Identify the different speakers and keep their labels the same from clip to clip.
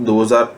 Speaker 1: 2000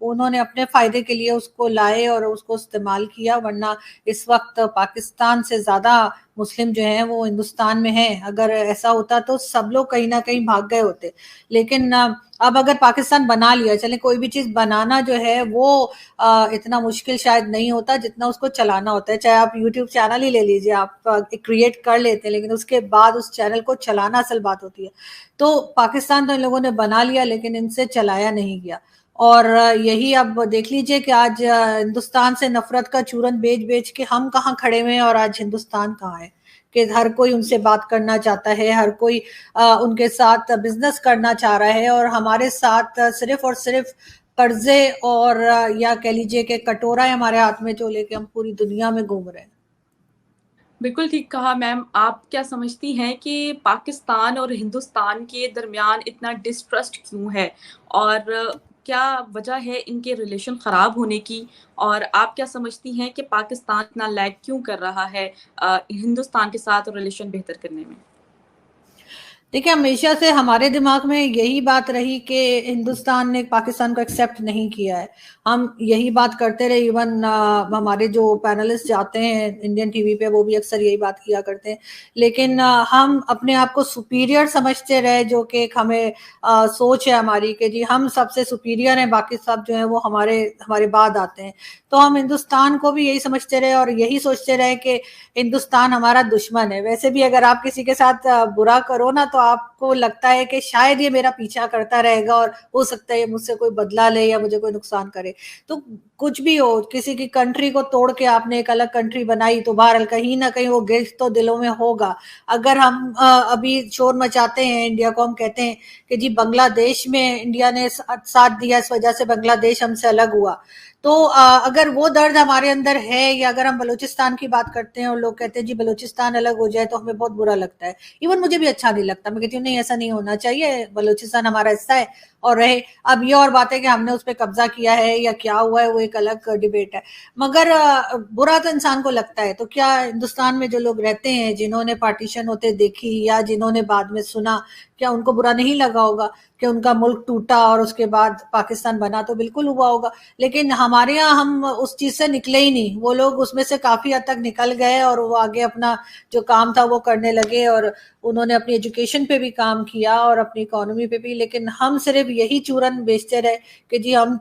Speaker 2: انہوں نے اپنے فائدے کے لیے اس کو لائے اور اس کو استعمال کیا، ورنہ اس وقت پاکستان سے زیادہ مسلم جو ہیں وہ ہندوستان میں ہیں. اگر ایسا ہوتا تو سب لوگ کہیں نہ کہیں بھاگ گئے ہوتے. لیکن اب اگر پاکستان بنا لیا، چلیں کوئی بھی چیز بنانا جو ہے وہ اتنا مشکل شاید نہیں ہوتا جتنا اس کو چلانا ہوتا ہے. چاہے آپ یوٹیوب چینل ہی لے لیجیے، آپ کریٹ کر لیتے ہیں لیکن اس کے بعد اس چینل کو چلانا اصل بات ہوتی ہے. تو پاکستان تو ان لوگوں نے بنا لیا لیکن ان سے چلایا نہیں گیا. اور یہی اب دیکھ لیجئے کہ آج ہندوستان سے نفرت کا چورن بیچ بیچ کے ہم کہاں کھڑے ہوئے ہیں اور آج ہندوستان کہاں ہے، کہ ہر کوئی ان سے بات کرنا چاہتا ہے، ہر کوئی ان کے ساتھ بزنس کرنا چاہ رہا ہے، اور ہمارے ساتھ صرف اور صرف قرضے اور یا کہہ لیجئے کہ کٹورا ہے ہمارے ہاتھ میں جو لے کے ہم پوری دنیا میں گھوم رہے ہیں.
Speaker 3: بالکل ٹھیک کہا میم. آپ کیا سمجھتی ہیں کہ پاکستان اور ہندوستان کے درمیان اتنا ڈسٹرسٹ کیوں ہے، اور کیا وجہ ہے ان کے ریلیشن خراب ہونے کی، اور آپ کیا سمجھتی ہیں کہ پاکستان اتنا لیگ کیوں کر رہا ہے ہندوستان کے ساتھ ریلیشن بہتر کرنے میں؟
Speaker 2: دیکھیں ہمیشہ سے ہمارے دماغ میں یہی بات رہی کہ ہندوستان نے پاکستان کو ایکسیپٹ نہیں کیا ہے. ہم یہی بات کرتے رہے، ایون ہمارے جو پینلسٹ جاتے ہیں انڈین ٹی وی پہ وہ بھی اکثر یہی بات کیا کرتے ہیں. لیکن ہم اپنے آپ کو سپیریئر سمجھتے رہے، جو کہ ایک ہمیں سوچ ہے ہماری کہ جی ہم سب سے سپیریئر ہیں، باقی سب جو ہیں وہ ہمارے بعد آتے ہیں. تو ہم ہندوستان کو بھی یہی سمجھتے رہے اور یہی سوچتے رہے کہ ہندوستان ہمارا دشمن ہے. ویسے بھی اگر آپ کسی کے ساتھ برا کرو نا تو آپ کو لگتا ہے کہ شاید یہ میرا پیچھا کرتا رہے گا اور ہو سکتا ہے یہ مجھ سے کوئی بدلہ لے یا مجھے کوئی نقصان کرے. تو کچھ بھی ہو، کسی کی کنٹری کو توڑ کے آپ نے ایک الگ کنٹری بنائی تو بہرحال کہیں نہ کہیں وہ گلٹ تو دلوں میں ہوگا. اگر ہم ابھی شور مچاتے ہیں انڈیا کو، ہم کہتے ہیں کہ جی بنگلہ دیش میں انڈیا نے ساتھ دیا، اس وجہ سے بنگلہ دیش ہم سے الگ ہوا، تو اگر وہ درد ہمارے اندر ہے، یا اگر ہم بلوچستان کی بات کرتے ہیں اور لوگ کہتے ہیں جی بلوچستان الگ ہو جائے تو ہمیں بہت برا لگتا ہے. ایون مجھے بھی اچھا نہیں لگتا، میں کہتی ہوں نہیں ایسا نہیں ہونا چاہیے، بلوچستان ہمارا حصہ ہے اور رہے. اب یہ اور بات ہے کہ ہم نے اس پہ قبضہ کیا ہے یا کیا ہوا ہے وہ ایک الگ ڈیبیٹ ہے، مگر برا تو انسان کو لگتا ہے. تو کیا ہندوستان میں جو لوگ رہتے ہیں، جنہوں نے پارٹیشن ہوتے دیکھی یا جنہوں نے بعد میں سنا، کیا ان کو برا نہیں لگا ہوگا کہ ان کا ملک ٹوٹا اور اس کے بعد پاکستان بنا؟ تو بالکل ہوا ہوگا. لیکن ہمارے یہاں ہم اس چیز سے نکلے ہی نہیں، وہ لوگ اس میں سے کافی حد تک نکل گئے اور وہ آگے اپنا جو کام تھا وہ کرنے لگے، اور انہوں نے اپنی ایجوکیشن پہ بھی کام کیا اور اپنی اکانومی پہ بھی. لیکن ہم صرف یہی چورن بیچتے رہے کہ جی ہم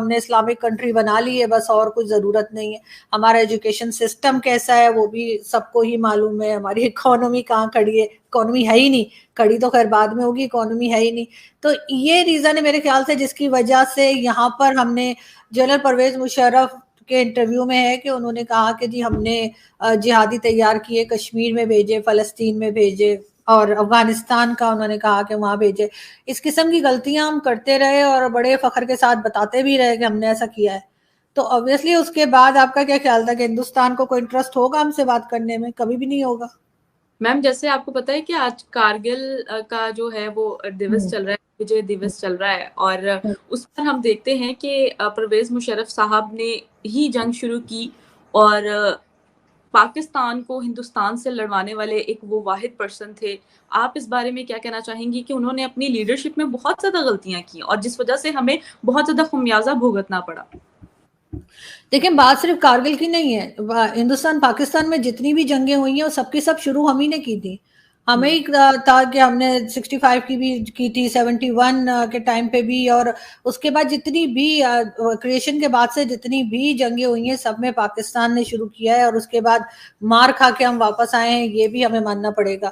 Speaker 2: نے اسلامک کنٹری بنا لی ہے بس، اور کچھ ضرورت نہیں ہے. ہمارا ایجوکیشن سسٹم کیسا ہے وہ بھی سب کو ہی معلوم ہے، ہماری اکانومی کہاں کھڑی ہے، اکانومی ہے ہی نہیں، کھڑی تو خیر بعد میں ہوگی، اکانومی ہے ہی نہیں. تو یہ ریزن ہے میرے خیال سے جس کی وجہ سے یہاں پر ہم نے جنرل پرویز مشرف کے انٹرویو میں ہے کہ انہوں نے کہا کہ جی ہم نے جہادی تیار کیے، کشمیر میں بھیجے، فلسطین میں بھیجے، اور افغانستان کا انہوں نے کہا کہ وہاں بھیجے. اس قسم کی غلطیاں ہم کرتے رہے اور بڑے فخر کے ساتھ بتاتے بھی رہے کہ ہم نے ایسا کیا ہے. تو obviously اس کے بعد آپ کا کیا خیال تھا کہ ہندوستان کو کوئی انٹرسٹ ہوگا ہم سے بات کرنے میں؟ کبھی بھی نہیں ہوگا.
Speaker 3: میم جیسے آپ کو پتہ ہے کہ آج کارگل کا جو ہے وہ دیوس چل رہا ہے، وجے دیوس چل رہا ہے، اور اس پر ہم دیکھتے ہیں کہ پرویز مشرف صاحب نے ہی جنگ شروع کی، اور پاکستان کو ہندوستان سے لڑوانے والے ایک وہ واحد پرسن تھے. آپ اس بارے میں کیا کہنا چاہیں گی کہ انہوں نے اپنی لیڈرشپ میں بہت زیادہ غلطیاں کی اور جس وجہ سے ہمیں بہت زیادہ خمیازہ بھگتنا پڑا؟
Speaker 2: دیکھیں بات صرف کارگل کی نہیں ہے، ہندوستان پاکستان میں جتنی بھی جنگیں ہوئی ہیں وہ سب کی سب شروع ہم ہی نے کی تھی. ہمیں ہی تھا کہ ہم نے 65 کی بھی کی تھی، 71 کے ٹائم پہ بھی، اور اس کے بعد جتنی بھی کریشن کے بعد سے جتنی بھی جنگیں ہوئی ہیں سب میں پاکستان نے شروع کیا ہے، اور اس کے بعد مار کھا کے ہم واپس آئے ہیں، یہ بھی ہمیں ماننا پڑے گا.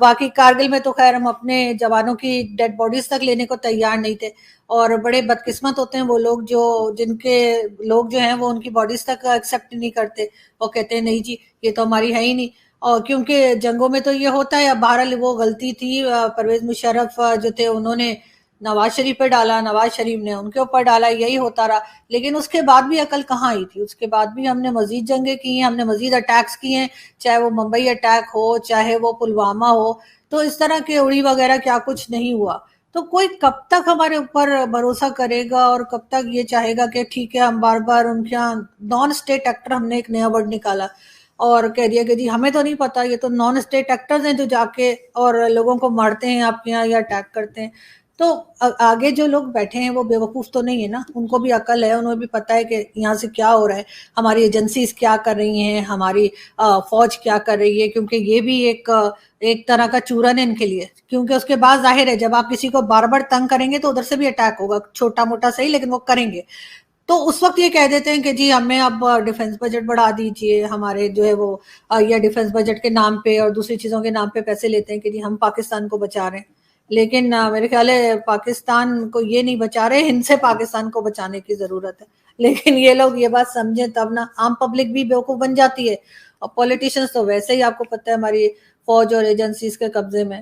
Speaker 2: باقی کارگل میں تو خیر ہم اپنے جوانوں کی ڈیڈ باڈیز تک لینے کو تیار نہیں تھے، اور بڑے بدقسمت ہوتے ہیں وہ لوگ جن کے لوگ جو ہیں وہ ان کی باڈیز تک ایکسیپٹ نہیں کرتے، وہ کہتے ہیں نہیں جی یہ تو ہماری ہے ہی نہیں. اور کیونکہ جنگوں میں تو یہ ہوتا ہے. اب بہرحال وہ غلطی تھی، پرویز مشرف جو تھے انہوں نے نواز شریف پہ ڈالا، نواز شریف نے ان کے اوپر ڈالا، یہی ہوتا رہا. لیکن اس کے بعد بھی عقل کہاں آئی تھی؟ اس کے بعد بھی ہم نے مزید جنگیں کی ہیں، ہم نے مزید اٹیکس کیے ہیں، چاہے وہ ممبئی اٹیک ہو، چاہے وہ پلوامہ ہو. تو اس طرح کے اڑی وغیرہ کیا کچھ نہیں ہوا. تو کوئی کب تک ہمارے اوپر بھروسہ کرے گا اور کب تک یہ چاہے گا کہ ٹھیک ہے ہم بار بار ان کے یہاں نان اسٹیٹ ایکٹر، ہم نے ایک نیا ورڈ نکالا اور کہہ دیا کہ جی ہمیں تو نہیں پتا، یہ تو نان اسٹیٹ ایکٹرز ہیں جو جا کے اور لوگوں کو مارتے ہیں آپ کے یہاں یا اٹیک کرتے ہیں. تو آگے جو لوگ بیٹھے ہیں وہ بیوقوف تو نہیں ہے نا, ان کو بھی عقل ہے, انہیں بھی پتہ ہے کہ یہاں سے کیا ہو رہا ہے, ہماری ایجنسیز کیا کر رہی ہیں, ہماری فوج کیا کر رہی ہے, کیونکہ یہ بھی ایک طرح کا چورن ہے ان کے لیے, کیونکہ اس کے بعد ظاہر ہے جب آپ کسی کو بار بار تنگ کریں گے تو ادھر سے بھی اٹیک ہوگا, چھوٹا موٹا صحیح لیکن وہ کریں گے. تو اس وقت یہ کہہ دیتے ہیں کہ جی ہمیں اب ڈیفنس بجٹ بڑھا دیجئے, ہمارے جو ہے وہ یا ڈیفنس بجٹ کے نام پہ اور دوسری چیزوں کے نام پہ پیسے لیتے ہیں کہ جی ہم پاکستان کو بچا رہے ہیں. لیکن میرے خیال ہے پاکستان کو یہ نہیں بچا رہے, ہند سے پاکستان کو بچانے کی ضرورت ہے. لیکن یہ لوگ یہ بات سمجھیں تب نا, عام پبلک بھی بیوقوف بن جاتی ہے, اور پولیٹیشنز تو ویسے ہی آپ کو پتہ ہے ہماری فوج اور ایجنسیز کے قبضے میں.